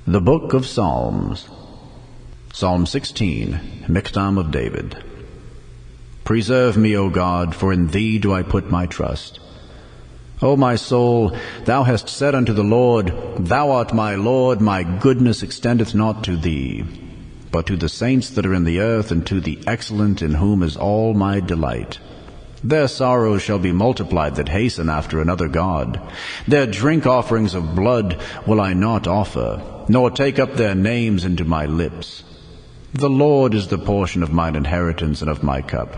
The Book of Psalms. Psalm 16, Miktam of David. Preserve me, O God, for in Thee do I put my trust. O my soul, Thou hast said unto the Lord, Thou art my Lord, my goodness extendeth not to Thee, but to the saints that are in the earth, and to the excellent in whom is all my delight. Their sorrows shall be multiplied that hasten after another God. Their drink offerings of blood will I not offer, nor take up their names into my lips. The Lord is the portion of mine inheritance and of my cup.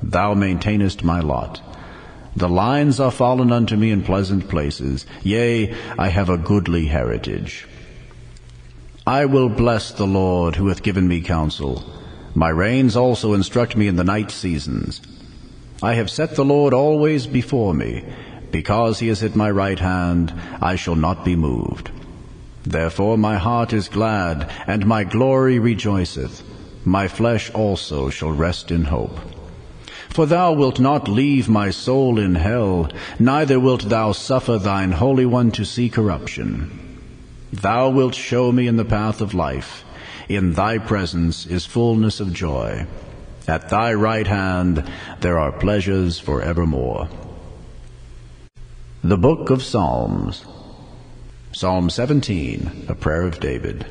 Thou maintainest my lot. The lines are fallen unto me in pleasant places. Yea, I have a goodly heritage. I will bless the Lord, who hath given me counsel. My reins also instruct me in the night seasons. I have set the Lord always before me. Because he is at my right hand, I shall not be moved. Therefore my heart is glad, and my glory rejoiceth. My flesh also shall rest in hope. For thou wilt not leave my soul in hell, neither wilt thou suffer thine Holy One to see corruption. Thou wilt show me in the path of life. In thy presence is fullness of joy. At thy right hand there are pleasures for evermore. The Book of Psalms. Psalm 17, a prayer of David.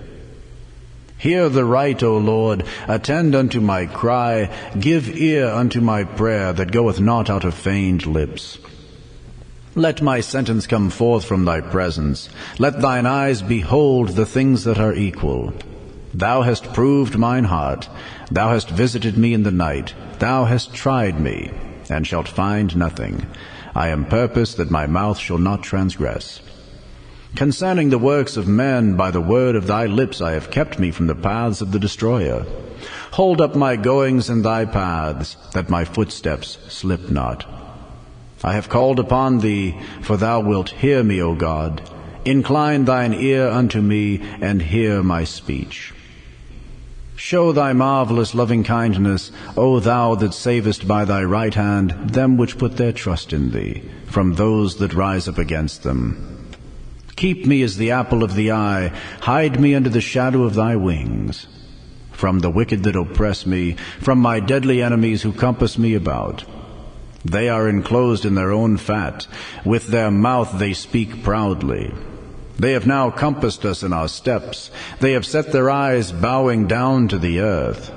Hear the right, O Lord, attend unto my cry, give ear unto my prayer that goeth not out of feigned lips. Let my sentence come forth from thy presence. Let thine eyes behold the things that are equal. Thou hast proved mine heart. Thou hast visited me in the night. Thou hast tried me, and shalt find nothing. I am purposed that my mouth shall not transgress. Concerning the works of men, by the word of thy lips I have kept me from the paths of the destroyer. Hold up my goings in thy paths, that my footsteps slip not. I have called upon thee, for thou wilt hear me, O God. Incline thine ear unto me, and hear my speech. Show thy marvelous loving-kindness, O thou that savest by thy right hand them which put their trust in thee, from those that rise up against them. Keep me as the apple of the eye, hide me under the shadow of thy wings. From the wicked that oppress me, from my deadly enemies who compass me about. They are enclosed in their own fat, with their mouth they speak proudly. They have now compassed us in our steps. They have set their eyes bowing down to the earth.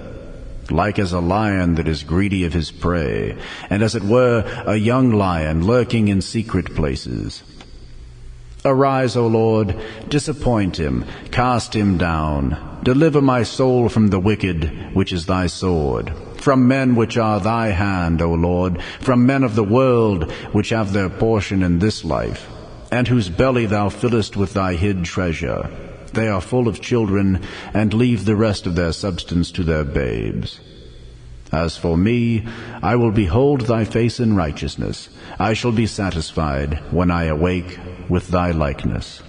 Like as a lion that is greedy of his prey, and as it were a young lion lurking in secret places. Arise, O Lord, disappoint him, cast him down. Deliver my soul from the wicked, which is thy sword. From men which are thy hand, O Lord, from men of the world, which have their portion in this life, and whose belly thou fillest with thy hid treasure. They are full of children, and leave the rest of their substance to their babes. As for me, I will behold thy face in righteousness. I shall be satisfied when I awake with thy likeness.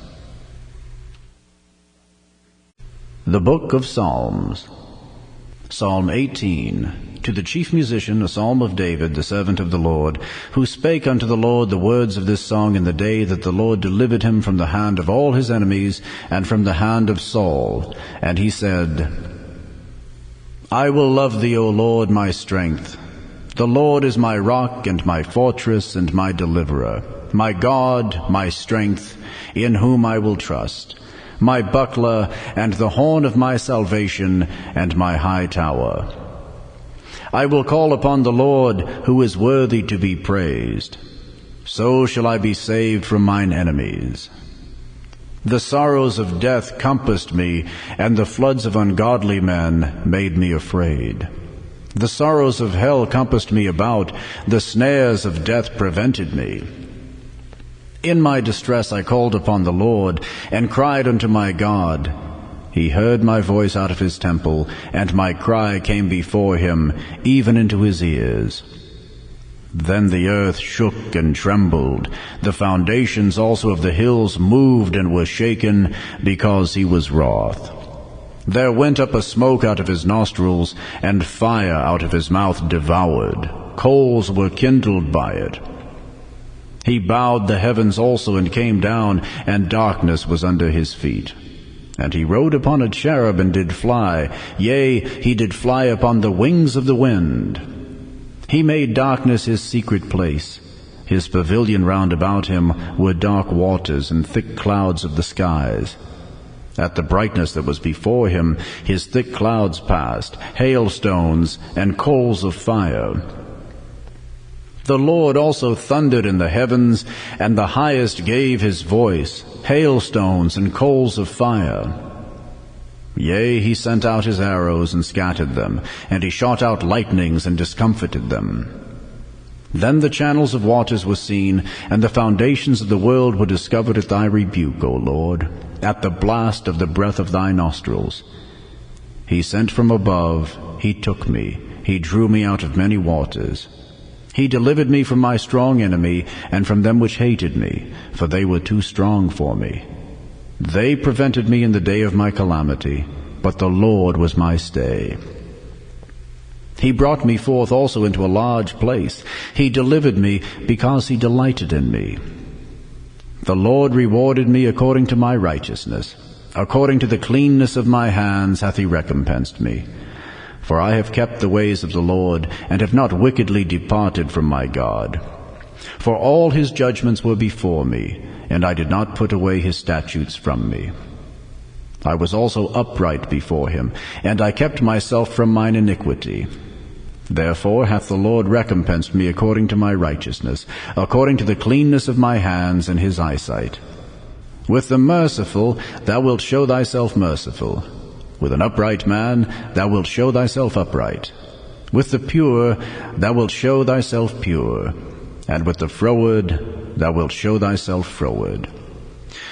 The Book of Psalms. Psalm 18. To the chief musician, a psalm of David, the servant of the Lord, who spake unto the Lord the words of this song in the day that the Lord delivered him from the hand of all his enemies, and from the hand of Saul. And he said, I will love thee, O Lord, my strength. The Lord is my rock and my fortress and my deliverer, my God, my strength, in whom I will trust, my buckler and the horn of my salvation and my high tower. I will call upon the Lord, who is worthy to be praised. So shall I be saved from mine enemies. The sorrows of death compassed me, and the floods of ungodly men made me afraid. The sorrows of hell compassed me about, the snares of death prevented me. In my distress I called upon the Lord, and cried unto my God. He heard my voice out of his temple, and my cry came before him, even into his ears. Then the earth shook and trembled. The foundations also of the hills moved and were shaken, because he was wroth. There went up a smoke out of his nostrils, and fire out of his mouth devoured. Coals were kindled by it. He bowed the heavens also and came down, and darkness was under his feet. And he rode upon a cherub and did fly, yea, he did fly upon the wings of the wind. He made darkness his secret place. His pavilion round about him were dark waters and thick clouds of the skies. At the brightness that was before him, his thick clouds passed, hailstones and coals of fire. The Lord also thundered in the heavens, and the highest gave his voice, hailstones and coals of fire. Yea, he sent out his arrows and scattered them, and he shot out lightnings and discomfited them. Then the channels of waters were seen, and the foundations of the world were discovered at thy rebuke, O Lord, at the blast of the breath of thy nostrils. He sent from above, he took me, he drew me out of many waters. He delivered me from my strong enemy, and from them which hated me, for they were too strong for me. They prevented me in the day of my calamity, but the Lord was my stay. He brought me forth also into a large place. He delivered me because he delighted in me. The Lord rewarded me according to my righteousness. According to the cleanness of my hands hath he recompensed me. For I have kept the ways of the Lord, and have not wickedly departed from my God. For all his judgments were before me, and I did not put away his statutes from me. I was also upright before him, and I kept myself from mine iniquity. Therefore hath the Lord recompensed me according to my righteousness, according to the cleanness of my hands in his eyesight. With the merciful thou wilt show thyself merciful. With an upright man thou wilt show thyself upright. With the pure thou wilt show thyself pure. And with the froward thou wilt show thyself froward.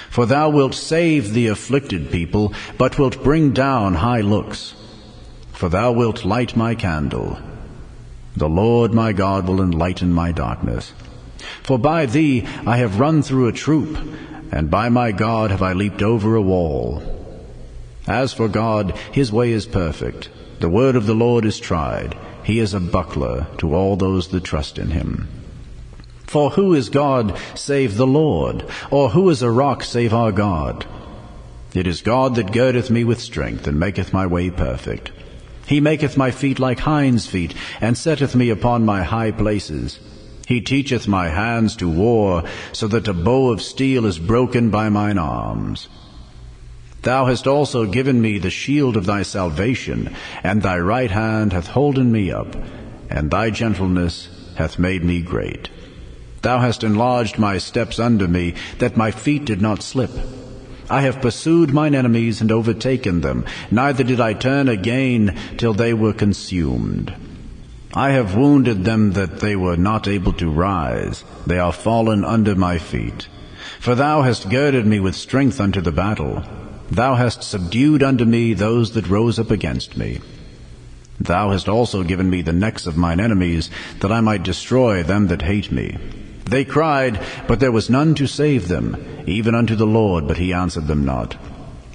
For thou wilt save the afflicted people, but wilt bring down high looks. For thou wilt light my candle. The Lord my God will enlighten my darkness. For by thee I have run through a troop, and by my God have I leaped over a wall. As for God, his way is perfect. The word of the Lord is tried. He is a buckler to all those that trust in him. For who is God save the Lord? Or who is a rock save our God? It is God that girdeth me with strength, and maketh my way perfect. He maketh my feet like hinds' feet, and setteth me upon my high places. He teacheth my hands to war, so that a bow of steel is broken by mine arms. Thou hast also given me the shield of thy salvation, and thy right hand hath holden me up, and thy gentleness hath made me great. Thou hast enlarged my steps under me, that my feet did not slip. I have pursued mine enemies and overtaken them, neither did I turn again till they were consumed. I have wounded them that they were not able to rise. They are fallen under my feet. For thou hast girded me with strength unto the battle. Thou hast subdued unto me those that rose up against me. Thou hast also given me the necks of mine enemies, that I might destroy them that hate me. They cried, but there was none to save them, even unto the Lord, but he answered them not.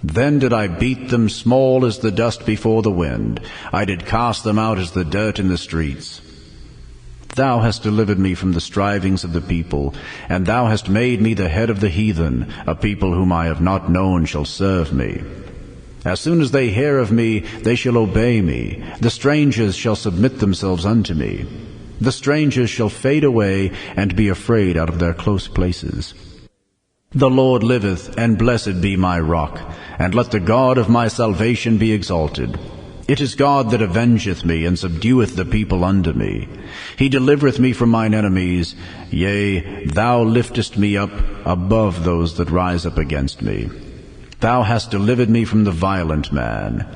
Then did I beat them small as the dust before the wind. I did cast them out as the dirt in the streets. Thou hast delivered me from the strivings of the people, and thou hast made me the head of the heathen. A people whom I have not known shall serve me. As soon as they hear of me, they shall obey me. The strangers shall submit themselves unto me. The strangers shall fade away, and be afraid out of their close places. The Lord liveth, and blessed be my rock, and let the God of my salvation be exalted. It is God that avengeth me, and subdueth the people under me. He delivereth me from mine enemies. Yea, thou liftest me up above those that rise up against me. Thou hast delivered me from the violent man.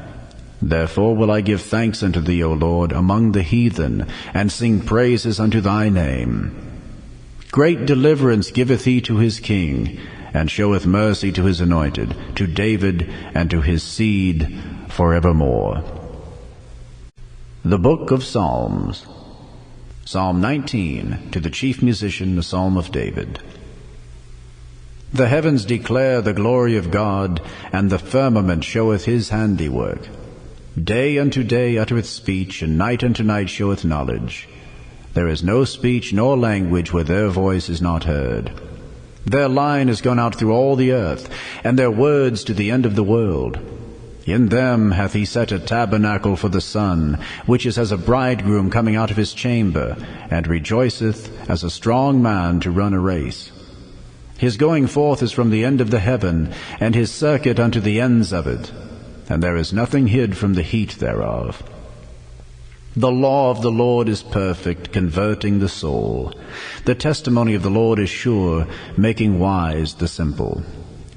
Therefore will I give thanks unto thee, O Lord, among the heathen, and sing praises unto thy name. Great deliverance giveth he to his king, and showeth mercy to his anointed, to David and to his seed forevermore. The Book of Psalms. Psalm 19, to the chief musician, a psalm of David. The heavens declare the glory of God, and the firmament showeth his handiwork. Day unto day uttereth speech, and night unto night showeth knowledge. There is no speech nor language where their voice is not heard. Their line is gone out through all the earth, and their words to the end of the world. In them hath he set a tabernacle for the sun, which is as a bridegroom coming out of his chamber, and rejoiceth as a strong man to run a race. His going forth is from the end of the heaven, and his circuit unto the ends of it, and there is nothing hid from the heat thereof. The law of the Lord is perfect, converting the soul. The testimony of the Lord is sure, making wise the simple.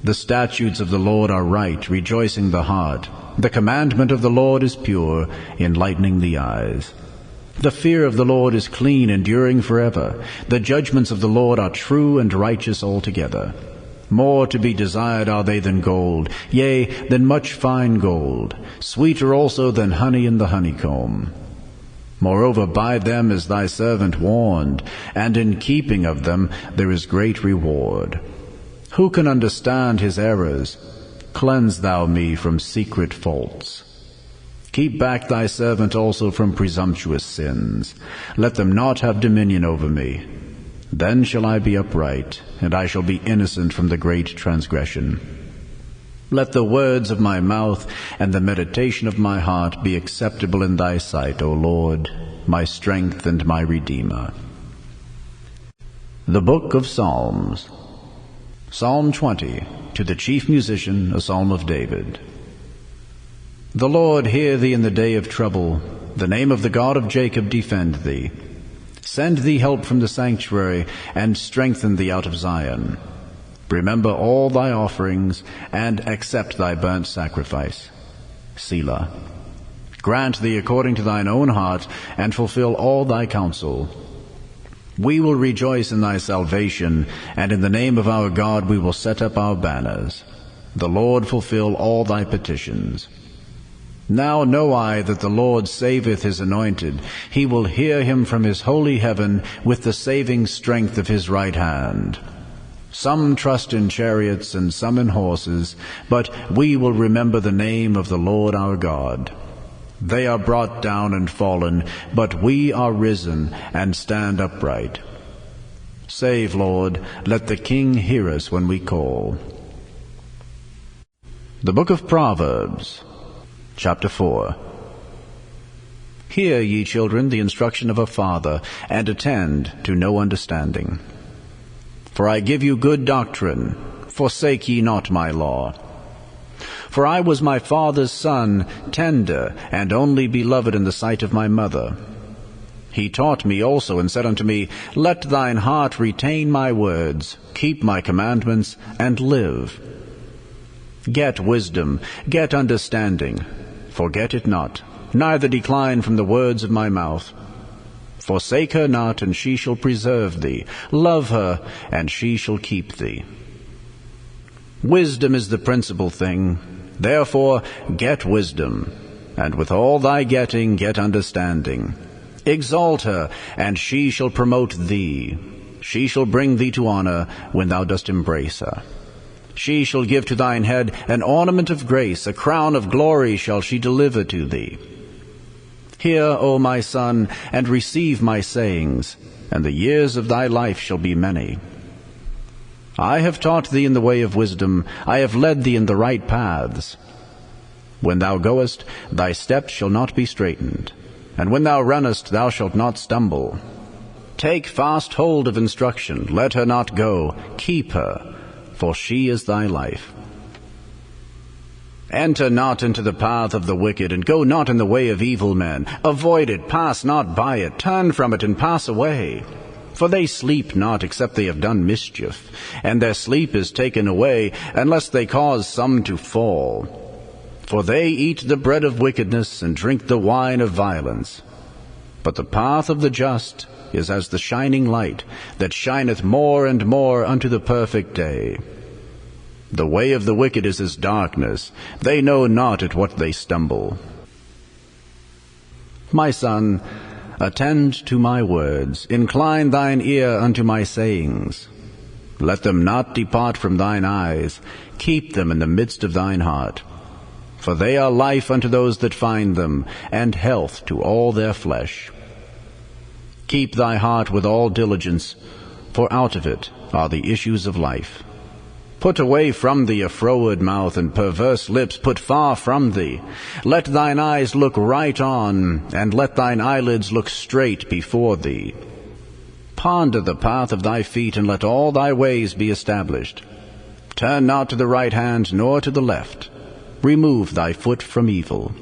The statutes of the Lord are right, rejoicing the heart. The commandment of the Lord is pure, enlightening the eyes. The fear of the Lord is clean, enduring forever. The judgments of the Lord are true and righteous altogether. More to be desired are they than gold, yea, than much fine gold, sweeter also than honey in the honeycomb. Moreover, by them is thy servant warned, and in keeping of them there is great reward. Who can understand his errors? Cleanse thou me from secret faults. Keep back thy servant also from presumptuous sins. Let them not have dominion over me. Then shall I be upright, and I shall be innocent from the great transgression. Let the words of my mouth and the meditation of my heart be acceptable in thy sight, O Lord, my strength and my Redeemer. The Book of Psalms. Psalm 20, to the chief musician, a psalm of David. The Lord hear thee in the day of trouble. The name of the God of Jacob defend thee. Send thee help from the sanctuary, and strengthen thee out of Zion. Remember all thy offerings, and accept thy burnt sacrifice. Selah. Grant thee according to thine own heart, and fulfill all thy counsel. We will rejoice in thy salvation, and in the name of our God we will set up our banners. The Lord fulfill all thy petitions. Now know I that the Lord saveth his anointed. He will hear him from his holy heaven with the saving strength of his right hand. Some trust in chariots and some in horses, but we will remember the name of the Lord our God. They are brought down and fallen, but we are risen and stand upright. Save, Lord, let the King hear us when we call. The Book of Proverbs, Chapter 4. Hear, ye children, the instruction of a father, and attend to no understanding. For I give you good doctrine, forsake ye not my law. For I was my father's son, tender, and only beloved in the sight of my mother. He taught me also, and said unto me, Let thine heart retain my words, keep my commandments, and live. Get wisdom, get understanding, forget it not, neither decline from the words of my mouth. Forsake her not, and she shall preserve thee. Love her, and she shall keep thee. Wisdom is the principal thing. Therefore get wisdom, and with all thy getting get understanding. Exalt her, and she shall promote thee. She shall bring thee to honor when thou dost embrace her. She shall give to thine head an ornament of grace, a crown of glory shall she deliver to thee. Hear, O my son, and receive my sayings, and the years of thy life shall be many. I have taught thee in the way of wisdom, I have led thee in the right paths. When thou goest, thy steps shall not be straitened, and when thou runnest, thou shalt not stumble. Take fast hold of instruction, let her not go, keep her, for she is thy life. Enter not into the path of the wicked, and go not in the way of evil men. Avoid it, pass not by it, turn from it, and pass away. For they sleep not, except they have done mischief, and their sleep is taken away, unless they cause some to fall. For they eat the bread of wickedness, and drink the wine of violence. But the path of the just is as the shining light, that shineth more and more unto the perfect day. The way of the wicked is as darkness. They know not at what they stumble. My son, attend to my words. Incline thine ear unto my sayings. Let them not depart from thine eyes. Keep them in the midst of thine heart. For they are life unto those that find them, and health to all their flesh. Keep thy heart with all diligence, for out of it are the issues of life. Put away from thee a froward mouth, and perverse lips put far from thee. Let thine eyes look right on, and let thine eyelids look straight before thee. Ponder the path of thy feet, and let all thy ways be established. Turn not to the right hand, nor to the left. Remove thy foot from evil.